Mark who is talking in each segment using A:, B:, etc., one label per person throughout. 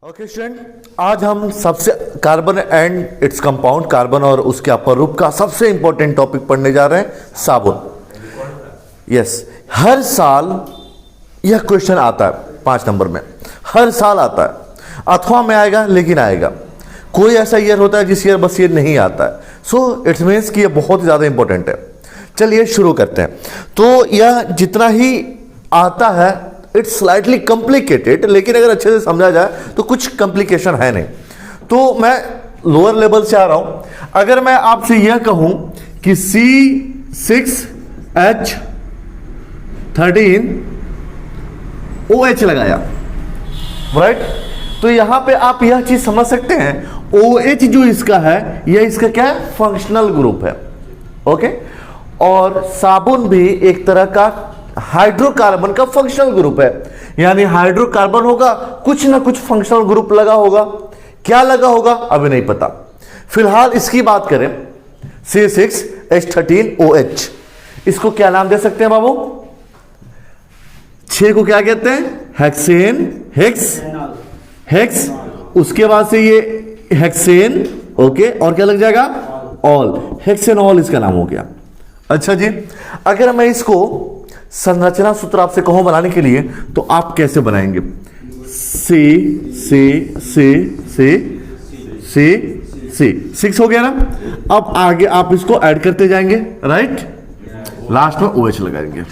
A: Okay student, आज हम सबसे carbon and its compound, carbon और उसके अपर रूप का सबसे इंपॉर्टेंट टॉपिक पढ़ने जा रहे हैं, साबुन। यस, हर साल यह क्वेश्चन आता है 5 नंबर में, हर साल आता है, अथवा में आएगा लेकिन आएगा। कोई ऐसा ईयर होता है जिस ईयर बस ये नहीं आता है। सो इट्स मीन्स कि ये बहुत ज़्यादा इंपॉर्टेंट है। चलिए शुरू करते हैं। तो यह जितना ही आता है इट्स स्लाइटली कॉम्प्लिकेटेड, लेकिन अगर अच्छे से समझा जाए तो कुछ कॉम्प्लिकेशन है नहीं। तो मैं लोअर लेवल से आ रहा हूं। अगर मैं आपसे यह कहूं कि C6H13OH लगाया, राइट, तो यहां पे आप यह चीज समझ सकते हैं, OH जो इसका है यह इसका क्या है, फंक्शनल ग्रुप है। ओके, और साबुन भी एक तरह का हाइड्रोकार्बन का फंक्शनल ग्रुप है, यानी हाइड्रोकार्बन होगा, कुछ ना कुछ फंक्शनल ग्रुप लगा होगा। क्या लगा होगा अभी नहीं पता। फिलहाल इसकी बात करें, C6H13OH, इसको क्या नाम दे सकते हैं बाबू? 6 को क्या कहते हैं? हेक्सेन, हेक्स, उसके बाद से ये हेक्सेन, ओके, और क्या लग जाएगा? ऑल, हेक्सेनॉल इसका नाम हो गया। अच्छा जी, अगर मैं इसको संरचना सूत्र आपसे कहूं बनाने के लिए, तो आप कैसे बनाएंगे? C 6 हो गया ना। अब आगे आप इसको ऐड करते जाएंगे, राइट, लास्ट में OH लगाएंगे।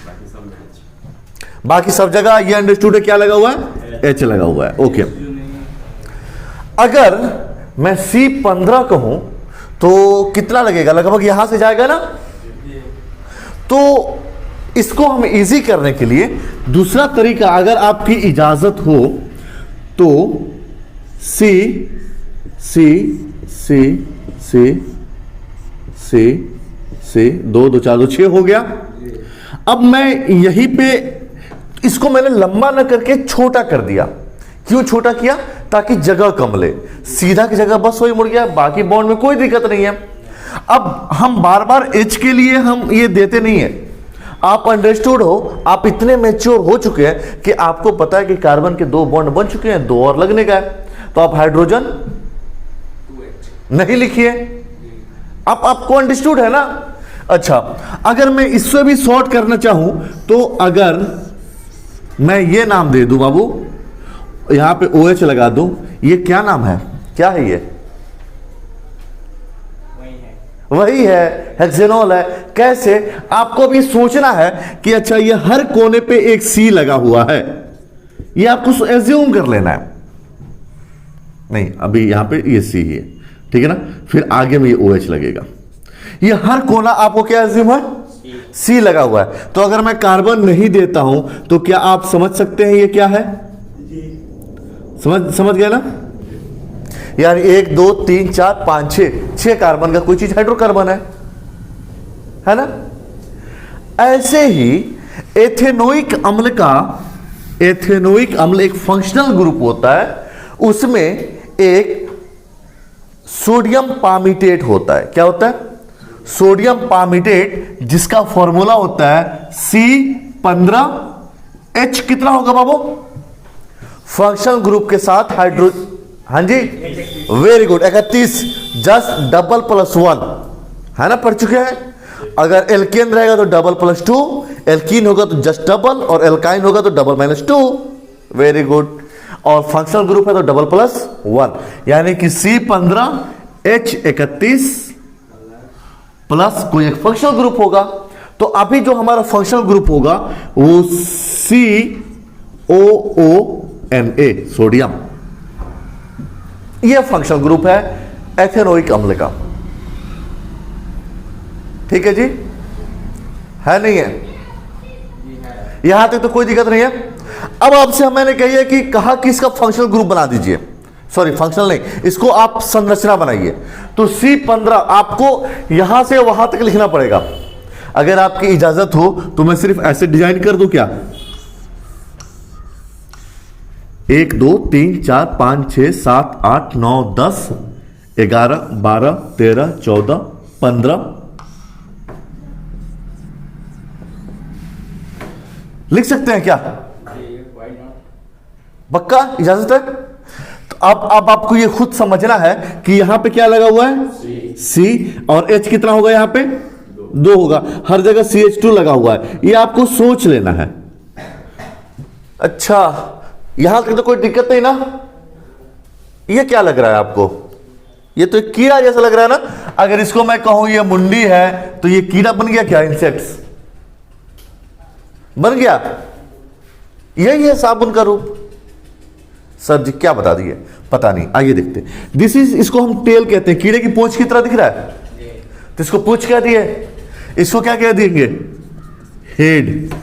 A: बाकी सब जगह ये अंडरस्टूड है, क्या लगा हुआ है? H लगा हुआ है। ओके, अगर मैं C15 कहूं तो कितना लगेगा? लगभग यहां से जाएगा ना। तो इसको हम इजी करने के लिए दूसरा तरीका, अगर आपकी इजाजत हो तो C 2 2 4 2 6 हो गया। अब मैं यहीं पे इसको मैंने लंबा ना करके छोटा कर दिया। क्यों छोटा किया? ताकि जगह कम ले। सीधा की जगह बस वही मुड़ गया, बाकी बॉन्ड में कोई दिक्कत नहीं है। अब हम बार बार H के लिए हम ये देते नहीं है। आप अंडरस्टूड हो, आप इतने मैच्योर हो चुके हैं कि आपको पता है कि कार्बन के 2 बॉन्ड बन चुके हैं, 2 और लगने का है, तो आप हाइड्रोजन नहीं लिखिए। अब आपको अंडरस्टूड है ना। अच्छा, अगर मैं इससे भी शॉर्ट करना चाहूं तो अगर मैं ये नाम दे दूं बाबू, यहां पे OH लगा दूं, ये क्या नाम है? क्या है ये? वही है, हेक्सेनॉल है। कैसे? आपको भी सोचना है कि अच्छा ये हर कोने पे एक C लगा हुआ है, ये आपको एज्यूम कर लेना है। नहीं, अभी यहां पे ये C है, ठीक है ना, फिर आगे में ये OH लगेगा। ये हर कोना आपको क्या एज्यूम है? C लगा हुआ है। तो अगर मैं कार्बन नहीं देता हूं तो क्या आप समझ सकते हैं ये क्या है? समझ गया ना। यानी 1 2 3 4 5 6 कार्बन का कोई चीज हाइड्रोकार्बन है ना। ऐसे ही एथेनोइक अम्ल एक फंक्शनल ग्रुप होता है, उसमें एक सोडियम पामीटेट होता है। क्या होता है? सोडियम पामीटेट, जिसका फॉर्मूला होता है C15H। कितना होगा बाबू? फंक्शनल ग्रुप के साथ हाइड्रो, हाँ जी, वेरी गुड, 31, जस्ट डबल +1 है ना, पढ़ चुके हैं। अगर एल्केन रहेगा तो डबल +2, एल्कीन होगा तो जस्ट डबल, और एल्काइन होगा तो डबल -2। Very good. और फंक्शनल ग्रुप है तो डबल +1, यानी कि C15H31 प्लस कोई एक फंक्शनल ग्रुप होगा। तो अभी जो हमारा फंक्शनल ग्रुप होगा वो COONA, सोडियम। यह फंक्शनल ग्रुप है एथेनोइक अम्ल का। ठीक है जी, है नहीं है? यहां तक तो कोई दिक्कत नहीं है। अब आपसे मैंने कहा कि इसका फंक्शनल ग्रुप बना दीजिए, सॉरी फंक्शनल नहीं, इसको आप संरचना बनाइए। तो C15 आपको यहां से वहां तक लिखना पड़ेगा। अगर आपकी इजाजत हो तो मैं सिर्फ ऐसे डिजाइन कर दूं क्या? 1 2 3 4 5 6 7 8 9 10 11 12 13 14 15 लिख सकते हैं क्या? पक्का इजाजत है? तो अब आपको ये खुद समझना है कि यहां पे क्या लगा हुआ है, सी, और H कितना होगा यहां पे, 2 होगा, हर जगह CH2 लगा हुआ है, ये आपको सोच लेना है। अच्छा, यहां तक तो कोई दिक्कत नहीं ना। ये क्या लग रहा है आपको, ये तो एक कीड़ा जैसा लग रहा है ना। अगर इसको मैं कहूं ये मुंडी है तो ये कीड़ा बन गया क्या, इंसेक्ट्स बन गया। यही है साबुन का रूप। सर जी क्या बता दिए, पता नहीं, आइए देखते। दिस इज, इसको हम टेल कहते हैं, कीड़े की पूंछ की तरह दिख रहा है, तो इसको पूंछ कह दिए, इसको क्या कह देंगे, हेड।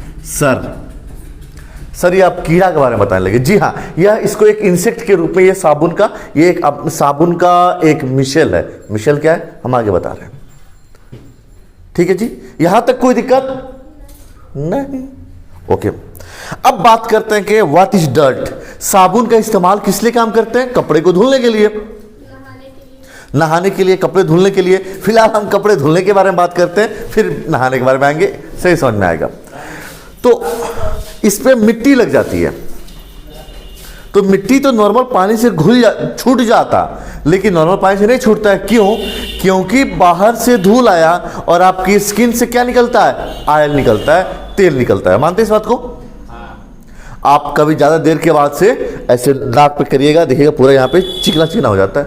A: सर ये आप कीड़ा के बारे में बताने लगे। जी हाँ, यह इसको एक इंसेक्ट के रूप में, ये साबुन का, ये एक साबुन का एक मिशेल है। मिशेल क्या है हम आगे बता रहे हैं, ठीक है जी, यहां तक कोई दिक्कत नहीं। ओके, अब बात करते हैं कि व्हाट इज डर्ट। साबुन का इस्तेमाल किस लिए काम करते हैं, कपड़े को धुलने के लिए, नहाने के लिए, कपड़े धुलने के लिए। फिलहाल हम कपड़े धुलने के बारे में बात करते हैं, फिर नहाने के बारे में आएंगे, सही समझ में आएगा। तो इस पे मिट्टी लग जाती है, तो मिट्टी तो नॉर्मल पानी से छूट जाता, लेकिन नॉर्मल पानी से नहीं छूटता है। क्यों, क्योंकि बाहर से धूल आया और आपकी स्किन से क्या निकलता है, ऑयल निकलता है, तेल निकलता है। मानते हैं इस बात को? आप कभी ज्यादा देर के बाद से ऐसे नाक पे करिएगा, देखिएगा पूरा यहाँ पे चिकना चिकना हो जाता है,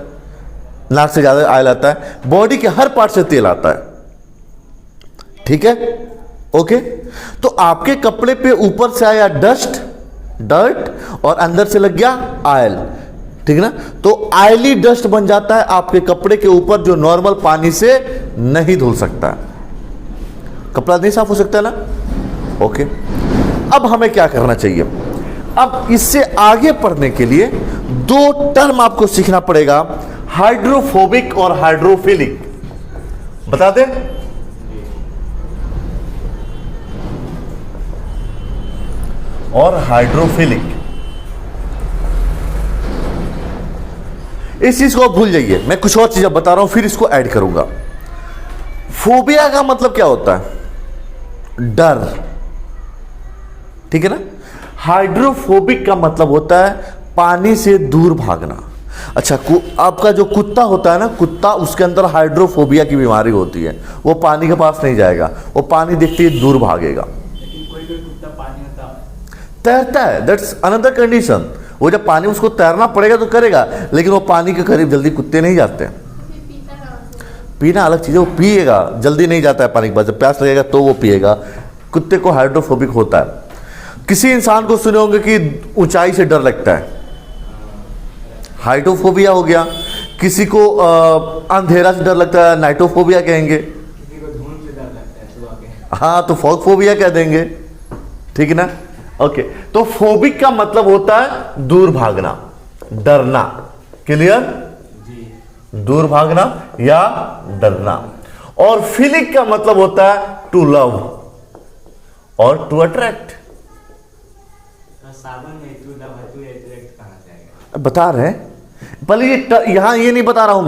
A: नाक से ज्यादा ऑयल आता है, बॉडी के हर पार्ट से तेल आता है, ठीक है। ओके, तो आपके कपड़े पे ऊपर से आया डर्ट और अंदर से लग गया ऑयल, ठीक है ना। तो ऑयली डस्ट बन जाता है आपके कपड़े के ऊपर, जो नॉर्मल पानी से नहीं धुल सकता है, कपड़ा नहीं साफ हो सकता है ना। ओके, अब हमें क्या करना चाहिए, अब इससे आगे पढ़ने के लिए 2 टर्म आपको सीखना पड़ेगा, हाइड्रोफोबिक और हाइड्रोफिलिक। बता दें, और हाइड्रोफिलिक। इस चीज को आप भूल जाइए, मैं कुछ और चीज बता रहा हूं, फिर इसको ऐड करूंगा। फोबिया का मतलब क्या होता है, डर, ठीक है ना। हाइड्रोफोबिक का मतलब होता है पानी से दूर भागना। अच्छा, आपका जो कुत्ता होता है ना, कुत्ता, उसके अंदर हाइड्रोफोबिया की बीमारी होती है, वो पानी के पास नहीं जाएगा, वो पानी देखते ही दूर भागेगा। तैरता है, दैट्स अनदर कंडीशन। वो जब पानी उसको तैरना पड़ेगा तो करेगा, लेकिन वो पानी के करीब जल्दी कुत्ते नहीं जाते। पीना अलग चीज है, वो पिएगा, जल्दी नहीं जाता है पानी के पास, जब प्यास लगेगा तो वो पिएगा। कुत्ते को हाइड्रोफोबिक होता है। किसी इंसान को सुने होंगे कि ऊंचाई से डर लगता है, हाइड्रोफोबिया हो गया। किसी को अंधेरा से डर लगता है, नाइट्रोफोबिया कहेंगे। किसी को धुंध से डर लगता है सुबह के, हाँ तो फॉगफोबिया कह देंगे, ठीक है ना। ओके, तो फोबिक का मतलब होता है दूर भागना, डरना। क्लियर, दूर भागना या डरना। और फिलिक का मतलब होता है टू लव और टू अट्रैक्ट। बता रहे हैं, पहले ये यहां ये नहीं बता रहा हूं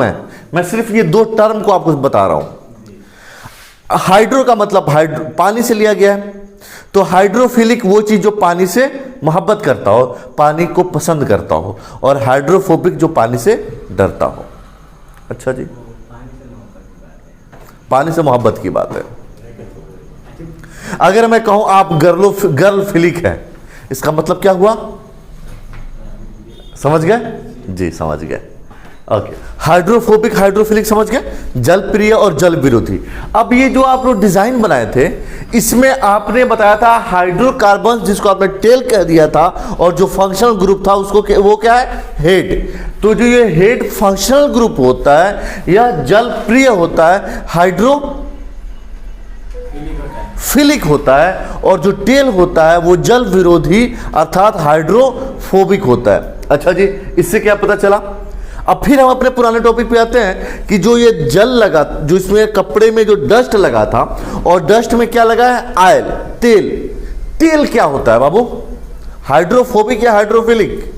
A: मैं सिर्फ ये 2 टर्म को आपको बता रहा हूं। हाइड्रो का मतलब हाइड्रो, पानी से लिया गया है, तो हाइड्रोफिलिक वो चीज जो पानी से मोहब्बत करता हो, पानी को पसंद करता हो, और हाइड्रोफोबिक जो पानी से डरता हो। अच्छा जी, पानी से मोहब्बत की बात है। अगर मैं कहूं आप गर्ल फिलिक है, इसका मतलब क्या हुआ, समझ गए जी, समझ गए। ओके, हाइड्रोफोबिक हाइड्रोफिलिक समझ गए, जल प्रिय और जल विरोधी। अब ये जो आप लोग डिजाइन बनाए थे, इसमें आपने बताया था हाइड्रोकार्बन, जिसको आपने टेल कह दिया था, और जो फंक्शनल ग्रुप था उसको वो क्या है, हेड। तो जो ये हेड फंक्शनल ग्रुप होता है या जल प्रिय होता है, हाइड्रोफिलिक होता है, और जो टेल होता है वो जल विरोधी अर्थात हाइड्रोफोबिक होता है। अच्छा जी, इससे क्या पता चला। अब फिर हम अपने पुराने टॉपिक पे आते हैं कि जो ये जल लगा, जो इसमें कपड़े में जो डस्ट लगा था, और डस्ट में क्या लगा है, ऑयल, तेल। तेल क्या होता है बाबू, हाइड्रोफोबिक या हाइड्रोफिलिक?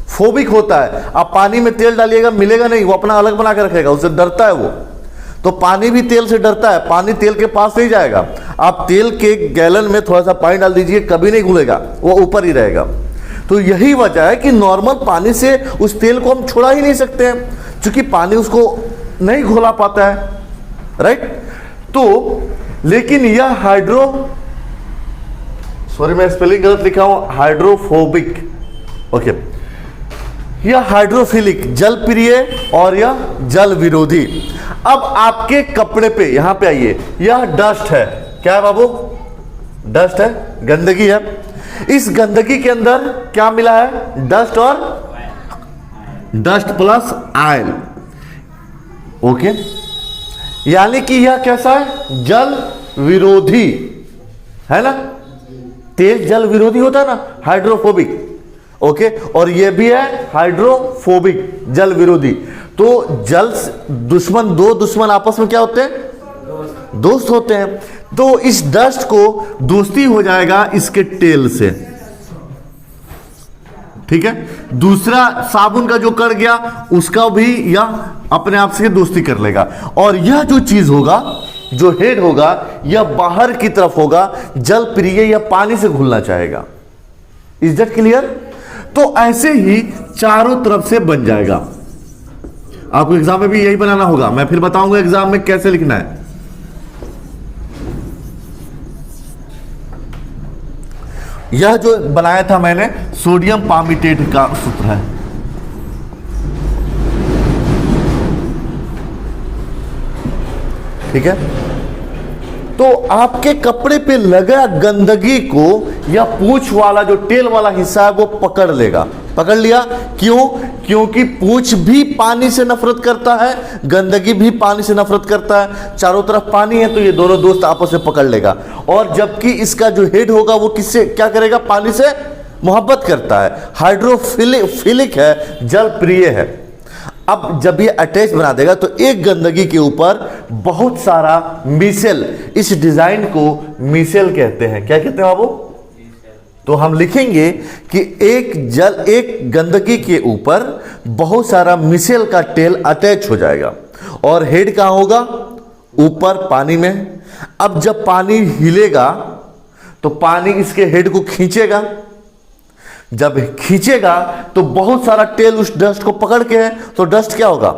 A: फोबिक होता है। आप पानी में तेल डालिएगा, मिलेगा नहीं, वो अपना अलग बना के रखेगा, उससे डरता है वो। तो पानी भी तेल से डरता है, पानी तेल के पास नहीं जाएगा। आप तेल के गैलन में थोड़ा सा पानी डाल दीजिए, कभी नहीं घुलेगा, वो ऊपर ही रहेगा। तो यही वजह है कि नॉर्मल पानी से उस तेल को हम छोड़ा ही नहीं सकते हैं, क्योंकि पानी उसको नहीं घोला पाता है, राइट। तो लेकिन यह सॉरी मैं स्पेलिंग गलत लिखा हूं, हाइड्रोफोबिक, ओके, यह हाइड्रोफिलिक जल प्रिय और यह जल विरोधी। अब आपके कपड़े पे, यहां पे आइए, यह डस्ट है, क्या है बाबू? डस्ट है, गंदगी है। इस गंदगी के अंदर क्या मिला है? डस्ट और डस्ट प्लस आयल, ओके। यानी कि यह कैसा है? जल विरोधी है ना। तेल जल विरोधी होता है ना, हाइड्रोफोबिक, ओके। और यह भी है हाइड्रोफोबिक, जल विरोधी। तो जल दुश्मन, दो दुश्मन आपस में क्या होते हैं? दोस्त होते हैं। तो इस डस्ट को दोस्ती हो जाएगा इसके तेल से, ठीक है। दूसरा साबुन का जो कर गया उसका भी यह अपने आप से दोस्ती कर लेगा। और यह जो चीज होगा, जो हेड होगा, यह बाहर की तरफ होगा, जल प्रिय या पानी से घुलना चाहेगा। Is that clear? तो ऐसे ही चारों तरफ से बन जाएगा। आपको एग्जाम में भी यही बनाना होगा, मैं फिर बताऊंगा एग्जाम में कैसे लिखना है। यह जो बनाया था मैंने, सोडियम पामिटेट का सूत्र है, ठीक है। तो आपके कपड़े पे लगा गंदगी को या पूंछ वाला जो टेल वाला हिस्सा है वो पकड़ लेगा। पकड़ लिया, क्यों? क्योंकि पूंछ भी पानी से नफरत करता है, गंदगी भी पानी से नफरत करता है। चारों तरफ पानी है, तो ये दोनों दोस्त आपस में पकड़ लेगा। और जबकि इसका जो हेड होगा वो किससे क्या करेगा? पानी से मोहब्बत करता है, हाइड्रोफिलिक है, जल प्रिय है। अब जब ये अटैच बना देगा तो एक गंदगी के ऊपर बहुत सारा मिसेल, इस डिजाइन को मिसेल कहते हैं। क्या कहते हैं बाबू? तो हम लिखेंगे कि एक गंदगी के ऊपर बहुत सारा मिसेल का टेल अटैच हो जाएगा। और हेड कहां होगा? ऊपर पानी में। अब जब पानी हिलेगा तो पानी इसके हेड को खींचेगा। जब खींचेगा तो बहुत सारा तेल उस डस्ट को पकड़ के है, तो डस्ट क्या होगा?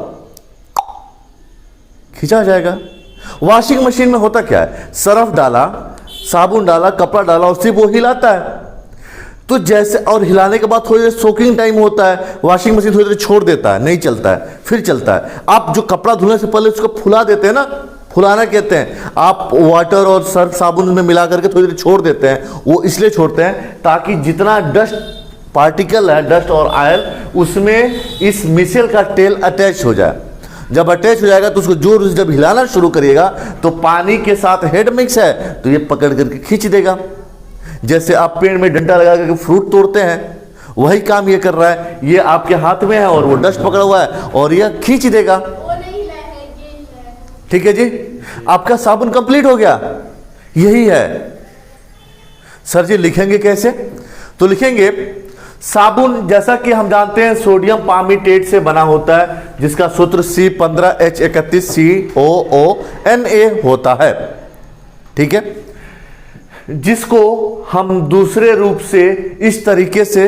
A: खींचा जाएगा। वॉशिंग मशीन में होता क्या है? सर्फ डाला, साबुन डाला, कपड़ा डाला, उससे वो हिलाता है। तो जैसे, और हिलाने के बाद थोड़ी देर सोकिंग टाइम होता है, वॉशिंग मशीन थोड़ी देर छोड़ देता है, नहीं चलता है, फिर चलता है। आप जो कपड़ा धुलने से पहले उसको फुला देते हैं ना, फुलाना कहते हैं। आप वाटर और सर्फ साबुन में मिला करके थोड़ी देर छोड़ देते हैं। वो इसलिए छोड़ते हैं ताकि जितना डस्ट पार्टिकल है, डस्ट और आयल, उसमें इस मिसेल का टेल अटैच हो जाए। जब अटैच हो जाएगा तो उसको जोर से जब हिलाना शुरू करिएगा तो पानी के साथ हेड मिक्स है तो ये पकड़ करके खींच देगा। जैसे आप पेड़ में डंडा लगा करके फ्रूट तोड़ते हैं, वही काम ये कर रहा है। ये आपके हाथ में है और वो डस्ट पकड़ा हुआ है और यह खींच देगा। ठीक है जी, आपका साबुन कंप्लीट हो गया। यही है। सर जी लिखेंगे कैसे? तो लिखेंगे साबुन, जैसा कि हम जानते हैं सोडियम पामिटेट से बना होता है, जिसका सूत्र C15H31COONA होता है, ठीक है। जिसको हम दूसरे रूप से इस तरीके से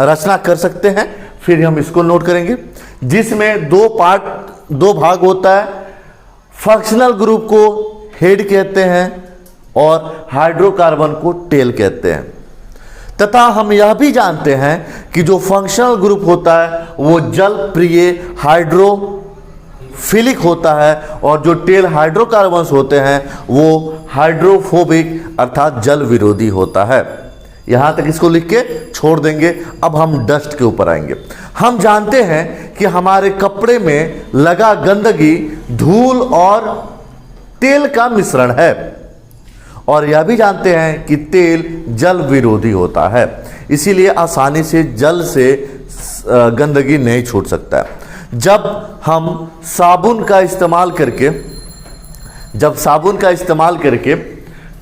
A: रचना कर सकते हैं, फिर हम इसको नोट करेंगे, जिसमें दो भाग होता है। फंक्शनल ग्रुप को हेड कहते हैं और हाइड्रोकार्बन को टेल कहते हैं। तथा हम यह भी जानते हैं कि जो फंक्शनल ग्रुप होता है वो जल प्रिय हाइड्रोफिलिक होता है और जो टेल हाइड्रोकार्बन्स होते हैं वो हाइड्रोफोबिक अर्थात जल विरोधी होता है। यहां तक इसको लिख के छोड़ देंगे। अब हम डस्ट के ऊपर आएंगे। हम जानते हैं कि हमारे कपड़े में लगा गंदगी धूल और तेल का मिश्रण है, और यह भी जानते हैं कि तेल जल विरोधी होता है, इसीलिए आसानी से जल से गंदगी नहीं छूट सकता है। जब साबुन का इस्तेमाल करके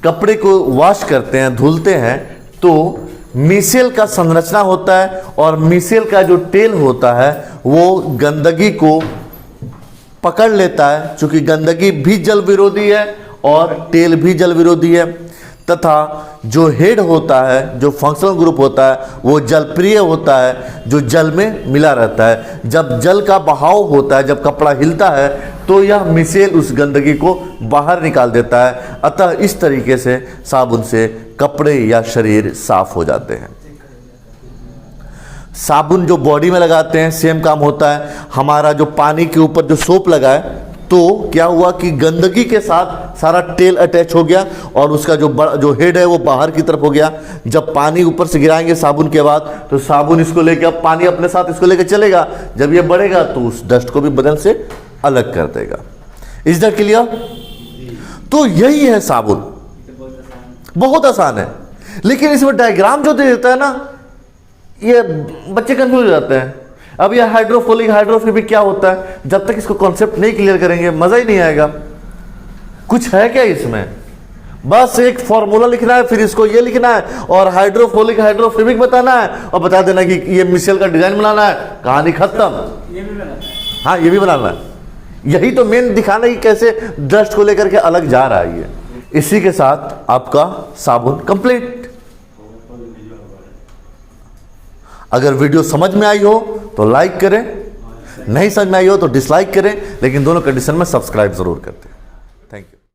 A: कपड़े को वॉश करते हैं, धुलते हैं, तो मिसेल का संरचना होता है और मिसेल का जो टेल होता है वो गंदगी को पकड़ लेता है। चूंकि गंदगी भी जल विरोधी है और तेल भी जल विरोधी है, तथा जो हेड होता है, जो फंक्शनल ग्रुप होता है, वो जलप्रिय होता है, जो जल में मिला रहता है। जब जल का बहाव होता है, जब कपड़ा हिलता है, तो यह मिसेल उस गंदगी को बाहर निकाल देता है। अतः इस तरीके से साबुन से कपड़े या शरीर साफ हो जाते हैं। साबुन जो बॉडी में लगाते हैं सेम काम होता है। हमारा जो पानी के ऊपर जो सोप लगा है, तो क्या हुआ कि गंदगी के साथ सारा तेल अटैच हो गया और उसका जो हेड है वो बाहर की तरफ हो गया। जब पानी ऊपर से गिराएंगे साबुन के बाद, तो साबुन इसको लेके, अब पानी अपने साथ इसको लेके चलेगा, जब ये बढ़ेगा तो उस डस्ट को भी बदन से अलग कर देगा। Is that clear? तो यही है साबुन, बहुत आसान है। लेकिन इसमें डायग्राम जो दे देता है ना, ये बच्चे कंफ्यूज हो जाते हैं। अब यह हाइड्रोफोलिक हाइड्रोफोबिक क्या होता है, जब तक इसको कॉन्सेप्ट नहीं क्लियर करेंगे मजा ही नहीं आएगा। कुछ है क्या इसमें? बस एक फॉर्मूला लिखना है, फिर इसको ये लिखना है और हाइड्रोफोलिक हाइड्रोफोबिक बताना है और बता देना कि ये मिसेल का डिजाइन बनाना है, कहानी खत्म। हाँ, ये भी बनाना है। यही तो मेन दिखाना है कि कैसे डस्ट को लेकर के अलग जा रहा है ये। इसी के साथ आपका साबुन कंप्लीट। अगर वीडियो समझ में आई हो तो लाइक करें, नहीं समझ में आई हो तो डिसलाइक करें, लेकिन दोनों कंडीशन में सब्सक्राइब जरूर करते हैं।